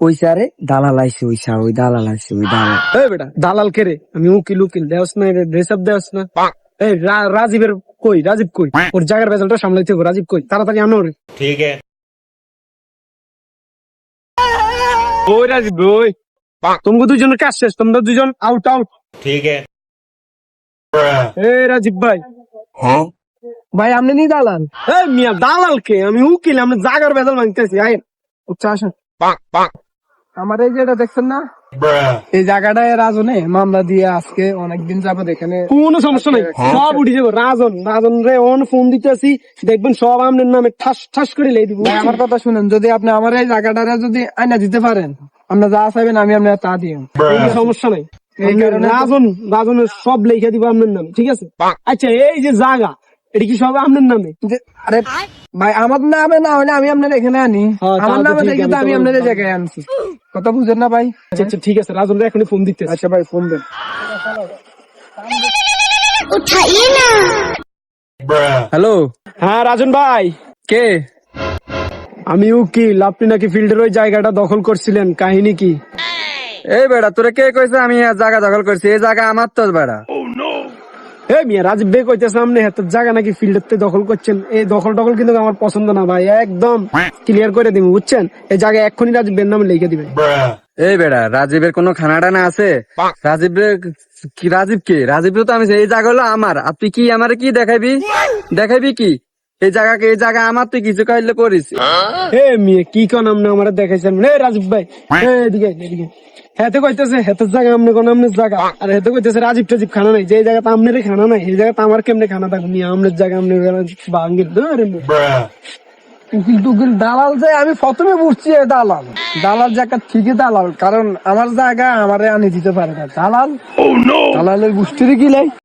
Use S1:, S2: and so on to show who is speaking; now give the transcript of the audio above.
S1: ওইসা আরে দালাল আইছে, ওইসা ওই দালাল আইছে, ওই দালাল।
S2: এই বেটা দালাল কে রে? আমি উকিল উকিল দেওস না, ড্রেস আপ দেওস না। এই রাজীবের কই? রাজীব কই? ওর জায়গার বেজালটা সামলাইতে হবে। রাজীব কই? তাড়াতাড়ি আনো রে।
S3: ठीक है।
S2: ওই রাজীব ওই, তোমরা দুজনের কাজ শেষ, তোমরা দুজন আউট আউট।
S3: ठीक है।
S2: এই রাজীব ভাই।
S1: ভাই আপনি নি দালাল?
S2: এই মিয়া দালাল কে? আমি উকিল, আমি জায়গার বেজাল ভাঙতেছি। আইন
S1: আচ্ছা আসেন। আমার এই যেটা দেখছেন না, এই জায়গাটায় রাজনে মামলা দিয়ে আজকে অনেকদিন যাবো এখানে।
S2: কোনো সমস্যা নাই, সব উঠে যাবো। রাজন রাজন রে অন ফোন দিতেছি, দেখবেন সব আপনার নামে ঠাস ঠাস করে লেই দিব।
S1: ভাই আমার কথা শুনেন, যদি আপনি আমার এই জায়গাটারে যদি আইনা দিতে পারেন, আপনার যা চাইবেন আমি আপনার তা দিই।
S2: কোনো সমস্যা নাই।
S1: এই কারণে
S2: রাজন রাজনের সব লেখা দিব আপনার নামে, ঠিক আছে? আচ্ছা এই যে জায়গা, এটা কি সব আপনার নামে?
S1: আরে ভাই আমার নামে না হলে আমি আপনার এখানে আনি,
S2: হ্যাঁ,
S1: আমার
S2: তাহলে
S1: নামে
S2: ঠিক,
S1: দেখে তো
S2: আমি
S1: আমি
S2: তো-
S1: আপনার এই জায়গায় আনছি। কথা বুঝেন না ভাই?
S2: আচ্ছা আচ্ছা ঠিক আছে, রাজন এখনই ফোন দিতে।
S1: আচ্ছা ভাই ফোন দেন।
S4: उठाइए ना।
S1: হ্যালো,
S2: হ্যাঁ রাজন ভাই,
S1: কে?
S2: আমি উকিল। আপনি নাকি ফিল্ডের ওই জায়গাটা দখল করছিলেন, কাহিনী কি?
S1: এই বেড়া তোরে কে কইছে আমি এই জায়গা দখল করছি? এই জায়গা আমার তো বেড়া।
S2: এই মিয়া রাজীব বে কইতেছে আপনি হাতের জায়গা নাকি ফিল্ডের দখল করছেন। এই দখল টখল কিন্তু আমার পছন্দ না ভাই, একদম ক্লিয়ার করে দিব, বুঝছেন? এই জায়গা এক্ষুনি রাজীব বের নামে লিখে দিবেন।
S1: এই বেড়া রাজীবের কোনো খানাটা না আছে? রাজীব রাজীব কে? রাজীব তো আমি এই জায়গা হলো আমার। আপনি কি আমারে কি দেখাইবি? দেখাইবি কি? এই জায়গা আমার, তুই কিছু কাইলে করিস?
S2: এ মিয়া কি কোন আপনি আমার দেখাইছেন? এ রাজীব ভাই এদিকে এদিকে। হেতে কইতেছে হেতের জায়গা আপনি কোন আমনের জায়গা, আর হেতে কইতেছে রাজীব টাজীব খানা নাই। যে জায়গাতে আপনার খানা নাই, এই জায়গাতে আমার কেমনে খানা থাকবে? নিয়ে আমনের জায়গা আপনি ভাঙ্গির
S1: উকিল টুকিল দালাল যে আমি প্রথমে বুঝছি এ দালাল। দালাল জায়গা ঠিকই দালাল, কারণ আমার জায়গা আমারে আনি দিতে পারে না। দালাল দালালের গোষ্ঠীর কি লাই?